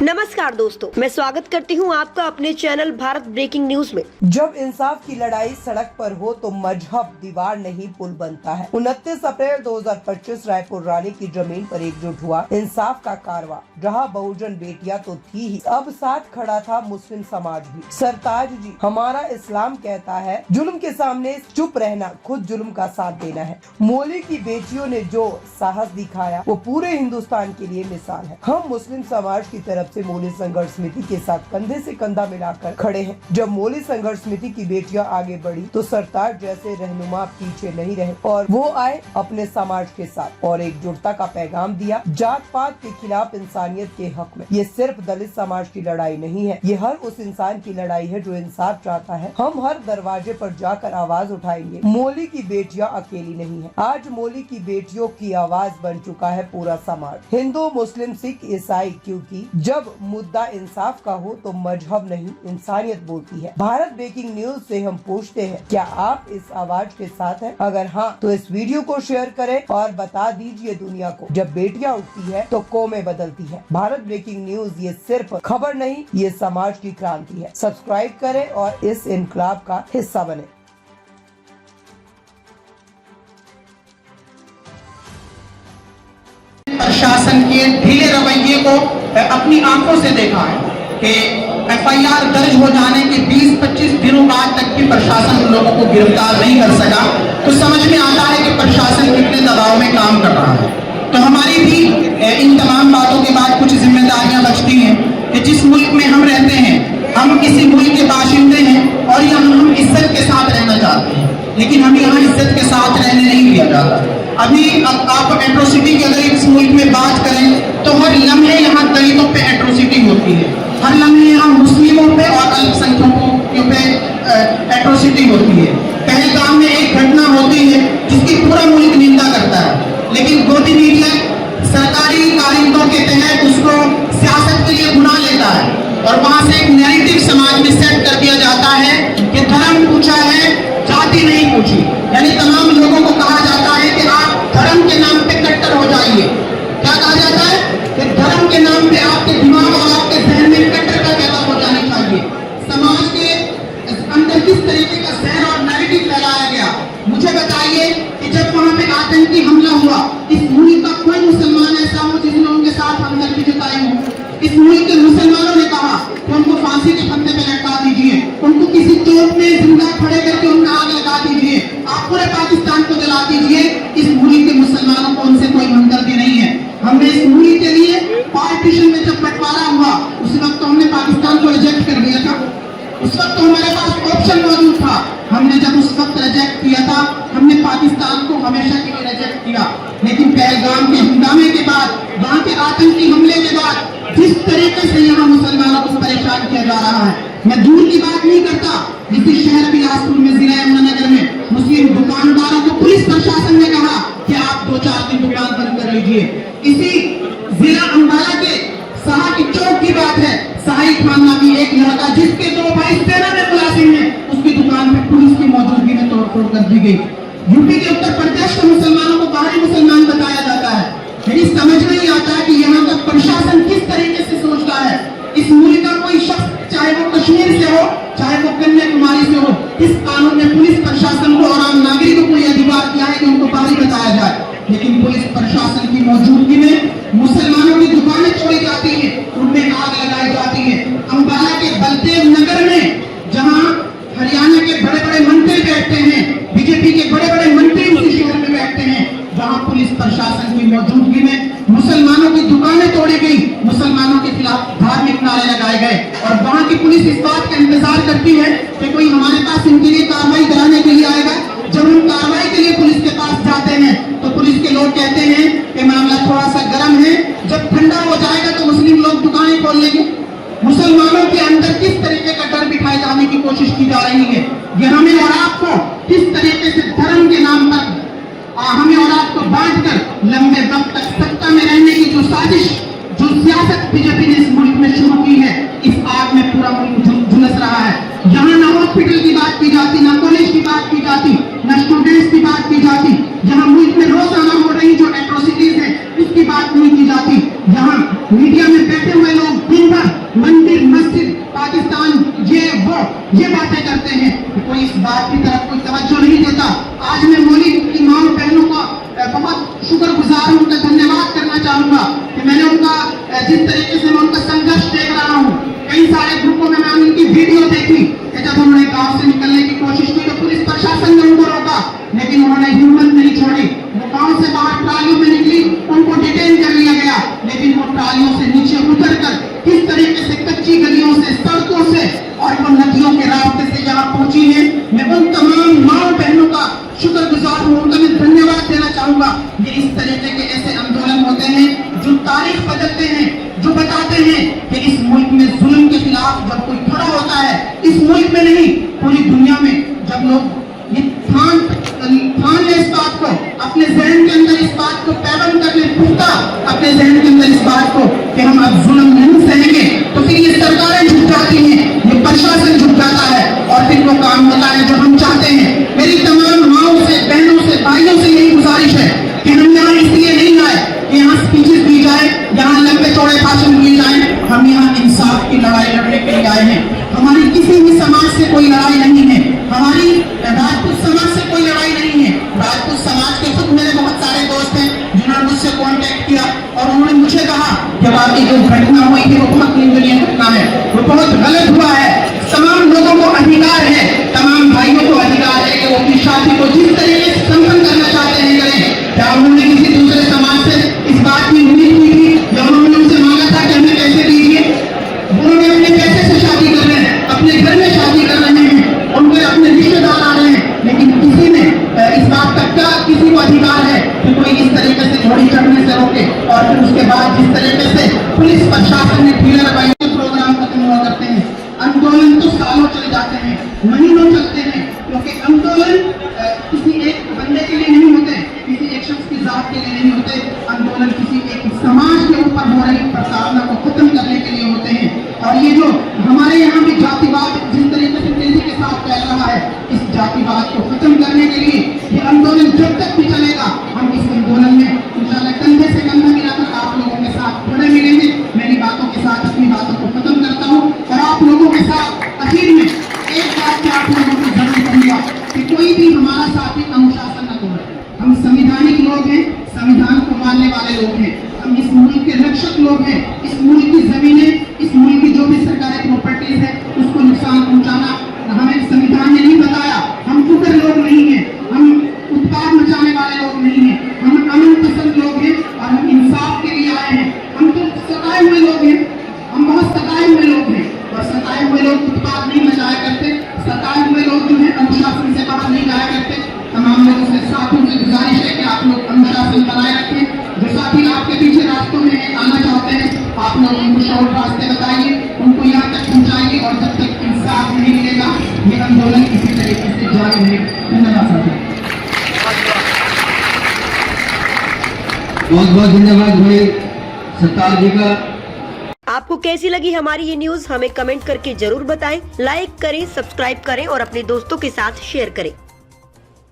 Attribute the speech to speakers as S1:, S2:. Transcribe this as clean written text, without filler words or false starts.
S1: नमस्कार दोस्तों, मैं स्वागत करती हूं आपका अपने चैनल भारत ब्रेकिंग न्यूज में।
S2: जब इंसाफ की लड़ाई सड़क पर हो तो मजहब दीवार नहीं पुल बनता है। 29 अप्रैल 2025 रायपुर रानी की जमीन पर एकजुट हुआ इंसाफ का कारवां। जहां बहुजन बेटियां तो थी ही, अब साथ खड़ा था मुस्लिम समाज भी। सरताज जी, हमारा इस्लाम कहता है जुल्म के सामने चुप रहना खुद जुल्म का साथ देना है। मौली की बेटियों ने जो साहस दिखाया वो पूरे हिंदुस्तान के लिए मिसाल है। हम मुस्लिम समाज की तरफ से मौली संघर्ष समिति के साथ कंधे से कंधा मिलाकर खड़े हैं। जब मौली संघर्ष समिति की बेटियां आगे बढ़ी तो सरताज जैसे रहनुमा पीछे नहीं रहे और वो आए अपने समाज के साथ और एकजुटता का पैगाम दिया। जात पात के खिलाफ इंसानियत के हक में। ये सिर्फ दलित समाज की लड़ाई नहीं है, ये हर उस इंसान की लड़ाई है जो इंसाफ चाहता है। हम हर दरवाजे पर जाकर आवाज उठाएंगे। मौली की बेटियां अकेली नहीं है। आज मौली की बेटियों की आवाज बन चुका है पूरा समाज, हिंदू, मुस्लिम, सिख, ईसाई, क्योंकि जब मुद्दा इंसाफ का हो तो मजहब नहीं इंसानियत बोलती है। भारत ब्रेकिंग न्यूज से हम पूछते हैं, क्या आप इस आवाज के साथ हैं? अगर हाँ तो इस वीडियो को शेयर करें और बता दीजिए दुनिया को, जब बेटियां उठती है तो कौमें बदलती है। भारत ब्रेकिंग न्यूज ये सिर्फ खबर नहीं, ये समाज की क्रांति है। सब्सक्राइब करें और इस इनकलाब का हिस्सा बने।
S3: प्रशासन के ढीले रवैये को अपनी आंखों से देखा है कि एफआईआर दर्ज हो जाने के 20-25 दिनों बाद तक भी प्रशासन उन लोगों को गिरफ्तार नहीं कर सका, तो समझ में आता है कि प्रशासन कितने दबाव में काम कर रहा है। तो हमारी भी इन तमाम बातों के बाद कुछ जिम्मेदारियां बचती हैं कि जिस मुल्क में हम रहते हैं, हम किसी मुल्क के बाशिंदे हैं और यहाँ हम इज्जत के साथ रहना चाहते हैं, लेकिन हम यहाँ इज्जत के साथ रहने नहीं दिया जाता। अभी आप एट्रोसिटी की अगर इस मुल्क में बात करें तो हर लम्हे यहाँ दलितों पे एट्रोसिटी होती है, हर लम्हे यहाँ मुस्लिमों पे और अल्पसंख्यकों पे एट्रोसिटी होती है। पहलगाम में एक घटना होती है जिसकी पूरा मुल्क निंदा करता है, लेकिन गोदी मीडिया सरकारी कारिंदों के तहत उसको सियासत के लिए बुला लेता है और वहां से एक नैरेटिव समाज में सेट कर दिया जाता है कि धर्म पूछा है, जाति नहीं पूछी। यानी तमाम लोगों को कहा जाता है कि आप धर्म के नाम पे कट्टर हो जाइए। क्या कहा जाता है कि धर्म के नाम पे आपके दिमाग और आपके जहन में कट्टरता पैदा हो जानी चाहिए। समाज के अंदर किस तरीके का जहर और नैरेटिव फैलाया गया, मुझे बताइए कि जब वहां पे आतंकी हमला हुआ, इस मुल्क का कोई मुसलमान ऐसा हो जिन लोगों के साथ हमदर्दी जताई हो? इस मुल्क के मुसलमानों ने कहा कि उनको फांसी के फंदे पे लटका दीजिए, उनको किसी चौक में जिंदा खड़े करके उनका आग लगा दीजिए, आप पूरे पाकिस्तान को जला दीजिए। इस मुल्क के मुसलमानों को उनसे कोई हमदर्दी नहीं है। हमने इस मुल्क के लिए पार्टीशन में जब बंटवारा हुआ उस वक्त तो हमने पाकिस्तान को रिजेक्ट कर दिया था। उस वक्त तो हमारे पास ऑप्शन मौजूद था। हमने जब उस वक्त रिजेक्ट किया था, हमने पाकिस्तान को हमेशा के लिए रिजेक्ट किया। लेकिन पहलगाम के हंगामे के बाद, वहां के आतंकी हमले के बाद जिस तरीके से यहाँ मुसलमानों को परेशान किया जा रहा है, मैं दूर की बात नहीं करता, जिस शहर बिलासपुर में जिला यमुनानगर में मुस्लिम दुकानदारों को पुलिस प्रशासन ने कहा कि आप 2-4 दिन दुकान बंद कर लीजिए। इसी जिला अंबाला के शाह की चौक की बात है, साहिद खान नामी एक लड़का जिसके 2 भाई सेना में मुलाजिम हैं, उसकी दुकान में पुलिस की मौजूदगी में तोड़फोड़ कर दी गई। यूपी के उत्तर प्रदेश के मुसलमानों को बाहरी मुसलमान बताया जाता है। मेरी समझ नहीं आता कि यहाँ का प्रशासन किस तरीके से सोचता है। इस मुल्क का कोई शख्स, चाहे वो कश्मीर से हो, चाहे वो कन्याकुमारी से हो, इस कानून में पुलिस प्रशासन को और आम नागरिकों को यह अधिकार दिया है कि उनको बाहरी बताया जाए, लेकिन पुलिस प्रशासन की मौजूदगी में मुसलमानों की दुकानें तोड़ी जाती है, उनमें आग लगाई जाती है। अंबाला के बलदेव नगर में जहां हरियाणा के बड़े बड़े मंत्री बैठते हैं, बीजेपी के बड़े बड़े मंत्री उसी शहर में बैठते हैं, जहां पुलिस प्रशासन की मौजूदगी में मुसलमानों की दुकानें तोड़ी गई, मुसलमानों के खिलाफ धार्मिक नारे लगाए गए और वहां की पुलिस इस बात का इंतजार करती है कि कोई हमारे पास इनके लिए कार्रवाई कराने के लिए आएगा। जब हम कार्रवाई के लिए पुलिस के पास जाते हैं तो पुलिस के लोग कहते हैं कि मामला थोड़ा सा गर्म है, जब ठंडा हो जाएगा तो मुस्लिम लोग दुकानें खोल लेंगे। मुसलमानों के अंदर किस तरीके का डर बिठाए जाने की कोशिश की जा रही है। ये हमें और आपको किस तरीके से धर्म के नाम पर हमें और आपको बांटकर लंबे वक्त तक सत्ता में रहने की जो साजिश, जो सियासत बीजेपी ने इस मुल्क में शुरू की है, इस आग में पूरा मुल्क झुलस रहा है। यहाँ ना हॉस्पिटल की बात की जाती, ना कॉलेज की बात की जाती, ना स्टूडेंट्स की बात की जाती। जहाँ मुल्क में रोजाना हो रही जो एट्रोसिटीज है उसकी बात नहीं की जाती। जहाँ मीडिया में बैठे हुए लोग दिन भर ये बातें करते हैं कि कोई इस बात की तरफ कोई तवज्जो नहीं देता। आज मैं मौली की माँ बहनों का बहुत शुक्रगुजार हूँ, उनका धन्यवाद करना चाहूंगा कि मैंने उनका जिस तरीके से मैं उनका संघर्ष देख रहा हूँ। कई सारे ग्रुपों में मैंने उनकी वीडियो देखी कि जब उन्होंने गांव से निकलने की कोशिश की तो पुलिस प्रशासन ने उनको रोका, लेकिन उन्होंने हिम्मत नहीं छोड़ी। वो गांव से बाहर ट्रालियों में निकली, उनको डिटेन कर लिया गया, लेकिन वो ट्रालियों से नीचे उतरकर किस तरीके से कच्ची गलियों से, सड़कों से और वो नदियों के रास्ते से यहाँ पहुंची है। मैं उन तमाम माँ बहनों का शुक्रगुजार हूँ, उनका मैं धन्यवाद देना चाहूंगा। ये इस तरीके के ऐसे आंदोलन होते हैं जो तारीख बदलते हैं, जो बताते हैं कि इस मुल्क में जुल्म के खिलाफ जब कोई खड़ा होता है, इस मुल्क में नहीं पूरी दुनिया में, जब लोग ये ठान ले इस बात को, अपने जहन के अंदर इस बात को पैबंद कर ले, पुख्ता अपने जहन के अंदर इस बात को कि हम अब जुल्म नहीं सहेंगे, तो फिर ये सरकारें झुक जाती हैं, ये प्रशासन झुक जाता है और फिर वो काम होता है जो हम चाहते हैं। मेरी तमाम माओं से, बहनों से, भाइयों से यही गुजारिश है कि हम यहाँ इसलिए नहीं आए कि यहाँ स्पीचेस दी जाए, यहाँ लंबे चौड़े भाषण दिए जाए। हम यहाँ इंसाफ की लड़ाई लड़ने के लिए आए हैं। हमारी किसी भी समाज से कोई लड़ाई नहीं है, हमारी राजपूत समाज से कोई लड़ाई नहीं है। राजपूत समाज के खुद मेरे बहुत सारे दोस्त हैं जिन्होंने मुझसे कांटेक्ट किया और उन्होंने मुझे कहा कि बाकी जो घटना हुई थी वो बहुत निंदनीय घटना है, वो बहुत गलत हुआ है। तमाम लोगों को अधिकार है, तमाम भाइयों को अधिकार है कि वो अपनी शादी को जिस तरीके से संपन्न करना चाहते हैं करें। क्या उन्होंने किसी दूसरे समाज से इस बात की उम्मीद की थी या उन्होंने उनसे मांगा था कि हमें पैसे दीजिए? उन्होंने अपने पैसे से शादी कर रहे हैं, अपने घर में शादी कर रहे हैं, उनके अपने रिश्तेदार आ रहे हैं, लेकिन किसी ने इस बात का क्या किसी को अधिकार है कि कोई इस तरीके से घोड़ी चढ़ने से रोके? और फिर उसके बाद जिस तरीके से पुलिस प्रशासन ने ढीला रवाई के प्रोग्राम खत्म हुआ करते हैं। आंदोलन तो सालों चले जाते हैं, महीनों चलते हैं, क्योंकि आंदोलन किसी एक बंदे के लिए नहीं होते, किसी एक शख्स की जात के लिए नहीं होते। आंदोलन किसी एक समाज के ऊपर हो रही प्रताड़ना को खत्म करने के लिए होते हैं। और ये जो हमारे यहाँ भी जातिवाद जिस तरीके से तेजी के साथ फैल रहा है, इस जातिवाद को खत्म करने के लिए ये आंदोलन जब तक भी चलेगा, हम इस आंदोलन में इंशाल्लाह कंधे से कंधा मिलाकर आप लोगों के साथ खड़े मिलेंगे। मेरी बातों के साथ अपनी बातों को खत्म करता हूँ और आप लोगों के साथ आखिर में एक बात की आप लोगों को जरूर कहूँगा कि कोई भी हमारा साथी अनुशासन न तोड़े। हम संवैधानिक लोग हैं, संविधान को मानने वाले लोग हैं, हम इस मुल्क के रक्षक लोग हैं। इस मुल्क की जमीनें, इस मुल्क की जो भी सरकारी प्रॉपर्टीज है उसको नुकसान पहुंचाना हमें संविधान ने नहीं बताया। हम कुकर लोग नहीं हैं, हम उत्पाद मचाने वाले लोग नहीं हैं, हम अमन पसंद लोग हैं और हम इंसाफ के लिए आए हैं। हम तो सताए हुए लोग हैं, हम बहुत सताए हुए लोग हैं और सताए हुए लोग उत्पाद नहीं मचाया करते, सताए हुए लोग जो है अनुशासन से बाहर नहीं जाया करते। तमाम लोगों से, साथियों से गुजारिश है कि आप लोग अनुशासन बनाए रखें। जो साथी आपके पीछे रास्तों में आना चाहते हैं, आप लोग उनको शॉर्ट रास्ते बताइए, उनको यहाँ तक पहुँचाइए और जब तक इंसाफ नहीं मिलेगा ये आंदोलन इसी तरीके से जारी रहेगा। धन्यवाद साथी।
S4: बहुत बहुत धन्यवाद भाई सत्तार जी का।
S1: आपको कैसी लगी हमारी ये न्यूज हमें कमेंट करके जरूर बताएं। लाइक करें, सब्सक्राइब करें और अपने दोस्तों के साथ शेयर करें।